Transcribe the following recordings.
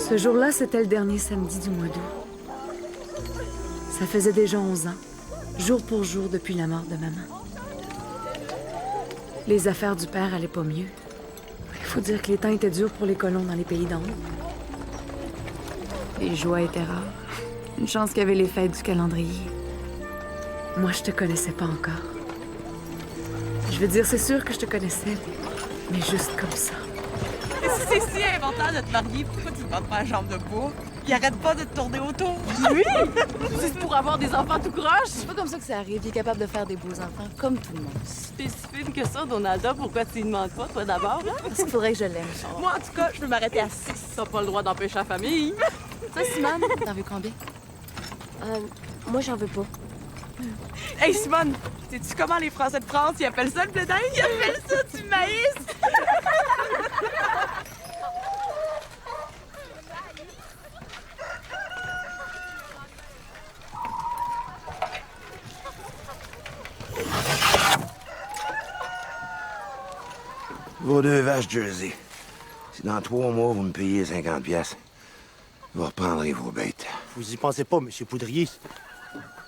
Ce jour-là, c'était le dernier samedi du mois d'août. Ça faisait déjà 11 ans, jour pour jour depuis la mort de maman. Les affaires du père allaient pas mieux. Il faut dire que les temps étaient durs pour les colons dans les pays d'en haut. Les joies étaient rares. Une chance qu'il y avait les fêtes du calendrier. Moi, je te connaissais pas encore. Je veux dire, c'est sûr que je te connaissais, mais juste comme ça. C'est si inventant de te marier, pourquoi tu te bandes pas la jambe de bois? Il arrête pas de te tourner autour. Oui! Juste pour avoir des enfants tout croche! C'est pas comme ça que ça arrive. Il est capable de faire des beaux enfants, comme tout le monde. T'es si fine que ça, Donalda, pourquoi tu lui demandes pas, toi, d'abord, là? Parce qu'il faudrait que je l'aime. Moi, en tout cas, je peux m'arrêter à 6. T'as pas le droit d'empêcher la famille. Toi, Simone, t'en veux combien? Moi, j'en veux pas. Hey, Simone, sais-tu comment les Français de France, ils appellent ça le blé d'Inde? Ils appellent ça du maïs! Vos 2 vaches Jersey. Si dans 3 mois, vous me payez 50 piastres, vous reprendrez vos bêtes. Vous y pensez pas, Monsieur Poudrier.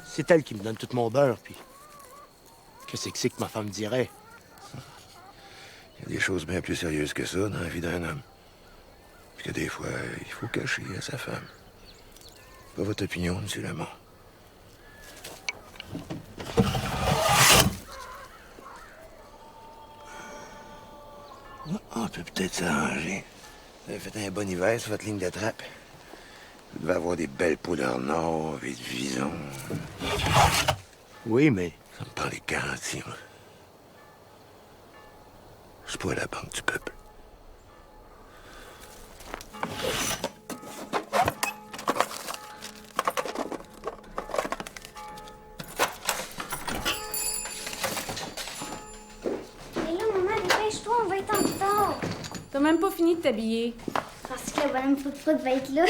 C'est elle qui me donne tout mon beurre, puis... Qu'est-ce que c'est que ma femme dirait? Il y a des choses bien plus sérieuses que ça dans la vie d'un homme. Puis que des fois, il faut cacher à sa femme. Pas votre opinion, Monsieur Lamont. On peut peut-être s'arranger. Vous avez fait un bon hiver sur votre ligne de trappe. Vous devez avoir des belles poules en or et du vison. Oui, mais... Ça me prend des garanties, moi. Je suis pas à la banque du peuple. Mais là, maman, dépêche-toi, on va être en retard. T'as même pas fini de t'habiller. Parce que Madame Foot va être là.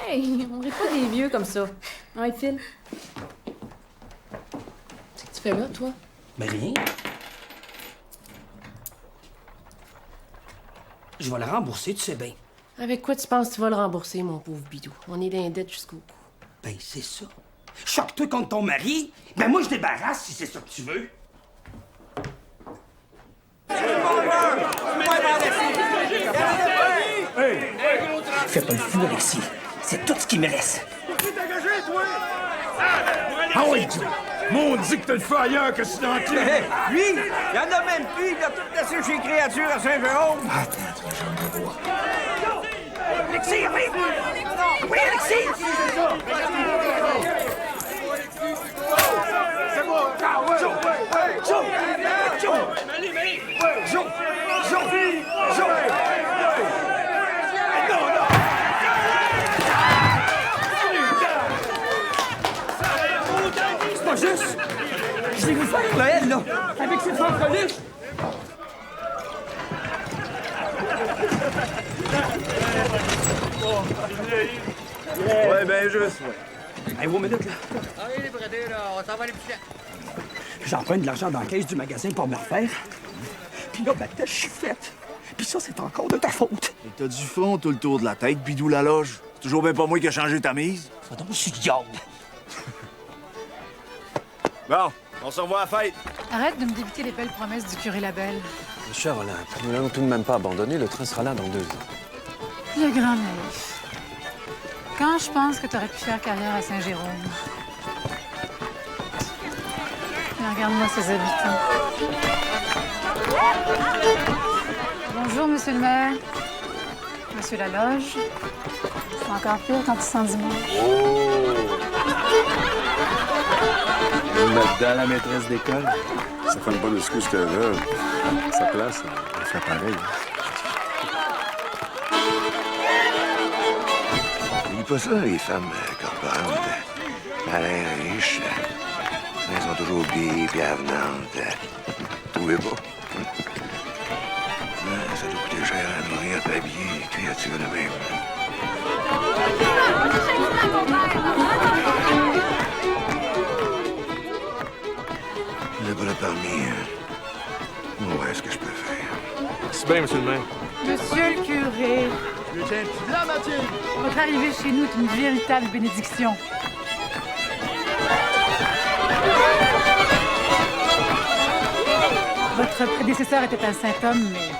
Hey, on rit pas des vieux comme ça. Ouais, Phil. Qu'est-ce que tu fais là, toi? Mais rien. Je vais la rembourser, tu sais bien. Avec quoi tu penses que tu vas le rembourser, mon pauvre bidou? On est dans les dettes jusqu'au cou. Ben, c'est ça. Choque-toi contre ton mari. Ben, moi, je débarrasse si c'est ça que tu veux. Fais pas le fou, Alexis. C'est tout ce qui me reste. Ah oui, Joe! Maudit que t'as le feu ailleurs que c'est dans le cul! Lui, il y en a même plus. Il a tout laissé chez Créature à Saint-Jérôme. Attends, jambe de bois. Alexis, oui! Oui, Alexis! C'est bon! Joe! Joe! Joe! Joe! Joe! Joe! Joe! C'est pas juste! Je vais vous faire, là, elle, là! Avec ses fanfreluches! Ouais, ben juste, ouais. Hey, 1 minute, là. Allez, les bradés, là, on s'en va les pichets. J'emprunte de l'argent dans la caisse du magasin pour me refaire. Puis là, ma tête, je suis faite. Puis ça, c'est encore de ta faute. Et t'as du front tout le tour de la tête, bidou la loge. C'est toujours bien pas moi qui a changé ta mise. Ça donc, je suis diable. Bon, on se revoit à la fête. Arrête de me débiter les belles promesses du curé Labelle. Cher Olympe, nous l'avons tout de même pas abandonné. Le train sera là dans 2 ans. Le grand naïf. Quand je pense que tu aurais pu faire carrière à Saint-Jérôme. Mais regarde-moi ces habitants. Bonjour, monsieur le maire. Monsieur Laloge. C'est encore pire quand tu sens dimanche. Madame la maîtresse d'école. Ça fait une bonne excuse qu'elle a. Sa place, elle fait pareil. N'oublie pas ça, les femmes corporantes. Malin, riches. Elles sont toujours gaies et avenantes. Trouvez pas? Ça doit coûter cher à nourrir, à habiller les créatures de même. Je n'ai pas le permis. Ouais, ce que je peux faire. C'est bien, monsieur le maire. Monsieur le curé, Je le tiens là, Mathilde! votre arrivée chez nous est une véritable bénédiction. Votre prédécesseur était un saint homme, mais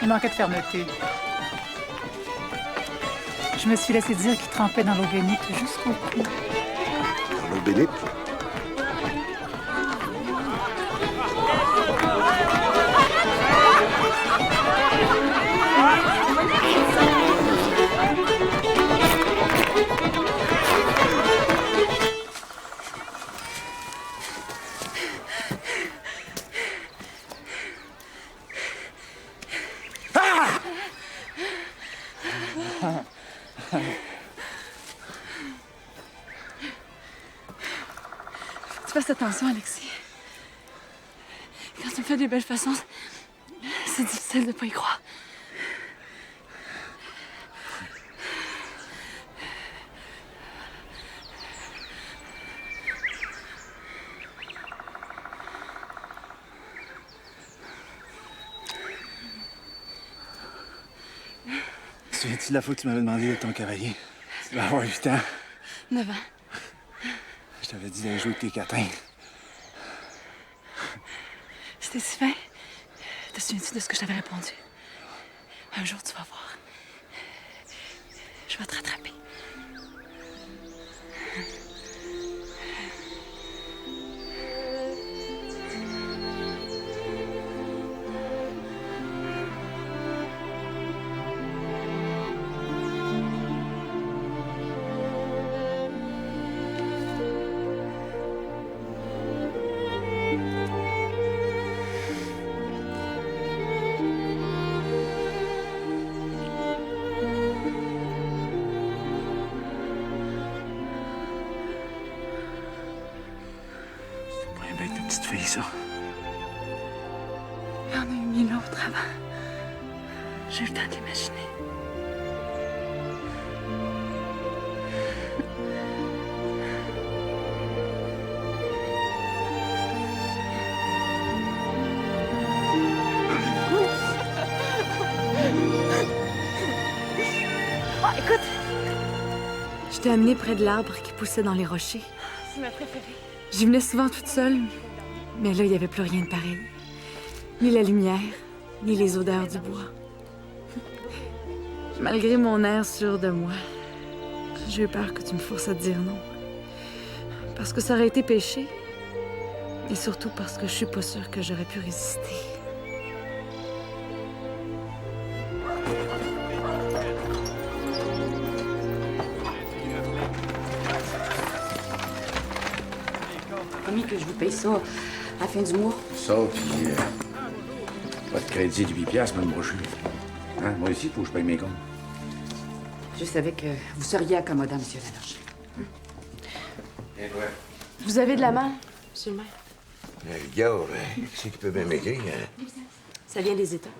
il manquait de fermeté. Je me suis laissé dire qu'il trempait dans l'eau bénite jusqu'au cou. Dans l'eau bénite? Tu fasses attention, Alexis. Quand tu me fais des belles façons, c'est difficile de ne pas y croire. Te souviens-tu de la fois que tu m'avais demandé d'être ton cavalier? Tu vas avoir 8 ans. 9 ans. Je t'avais dit d'aller jouer avec tes catins. C'était si fin. Te souviens-tu de ce que je t'avais répondu? Un jour, tu vas voir. Je vais te rattraper. Petite fille, ça. Il y en a eu 1000 autres avant. J'ai eu le temps de l'imaginer. Oh, écoute! Je t'ai amenée près de l'arbre qui poussait dans les rochers. C'est ma préférée. J'y venais souvent toute seule, mais là, il n'y avait plus rien de pareil. Ni la lumière, ni les odeurs du bois. Malgré mon air sûr de moi, j'ai eu peur que tu me forces à te dire non. Parce que ça aurait été péché. Et surtout parce que je suis pas sûre que j'aurais pu résister. Promis que je vous paye ça à la fin du mois. Ça, puis pas de crédit de 8 piastres, même brochu. Hein? Moi aussi, il faut que je paye mes comptes. Je savais que vous seriez accommodant, monsieur Laloche. Et toi? Vous avez de la main, monsieur le maire? Le gars, c'est qui peut bien m'aider, hein? Ça vient des États.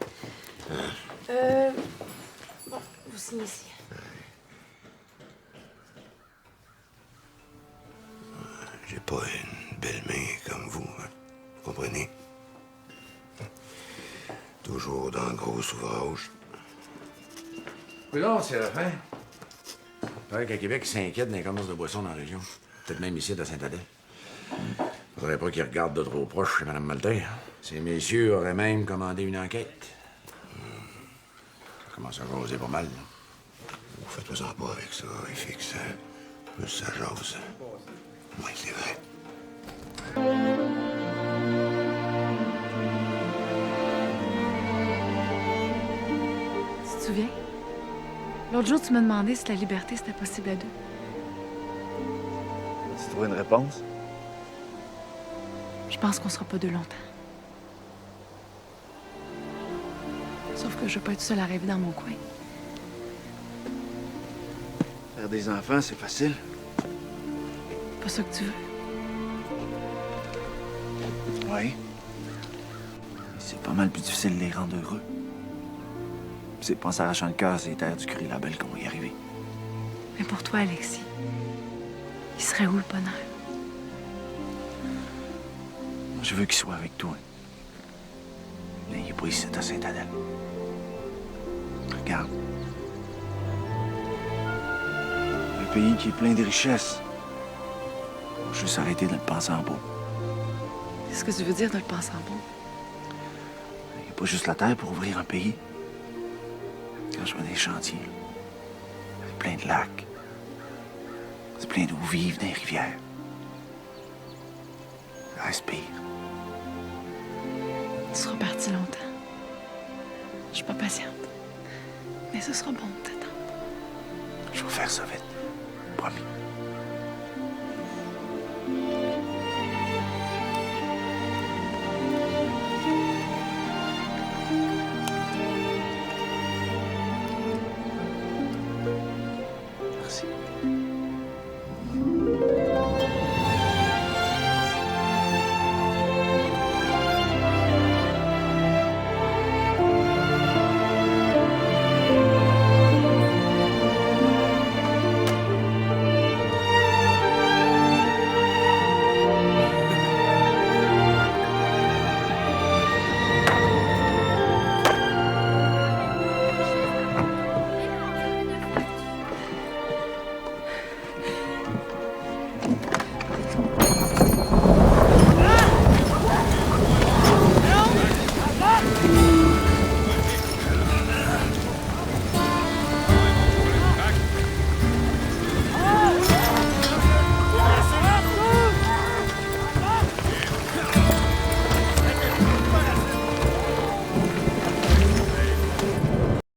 Bon, vous signez ici. J'ai pas une belle main comme vous, hein? Vous comprenez? Toujours dans le gros ouvrage. Oui, non, c'est la fin. Il paraît qu'à Québec, ils s'inquiètent des commerces de boissons dans la région. Peut-être même ici, à Saint-Adèle. Faudrait pas qu'ils regardent de trop proche chez Mme Maltais. Ces messieurs auraient même commandé une enquête. Ça commence à jaser pas mal, là. Vous faites-vous-en pas avec ça, il fixe. Plus ça jase. Moins c'est vrai. Tu te souviens? L'autre jour, tu m'as demandé si la liberté, c'était possible à deux. Tu trouves une réponse? Je pense qu'on sera pas deux longtemps. Sauf que je veux pas être seule à rêver dans mon coin. Faire des enfants, c'est facile. Pas ça que tu veux. Oui. C'est pas mal plus difficile de les rendre heureux. C'est pas en s'arrachant le cœur, c'est terres du curé Labelle qu'on va y arriver. Mais pour toi, Alexis, il serait où le bonheur? Je veux qu'il soit avec toi. Mais il n'est pas ici, à Sainte-Adèle. Regarde. Un pays qui est plein de richesses. Faut juste arrêter de le penser en beau. Qu'est-ce que tu veux dire de le penser en bon? Il n'y a pas juste la terre pour ouvrir un pays. Quand je vois des chantiers, là, c'est plein de lacs. C'est plein d'eau vive dans les rivières. Respire. Tu seras parti longtemps. Je suis pas patiente. Mais ce sera bon de t'attendre. Je vais faire ça vite. Promis.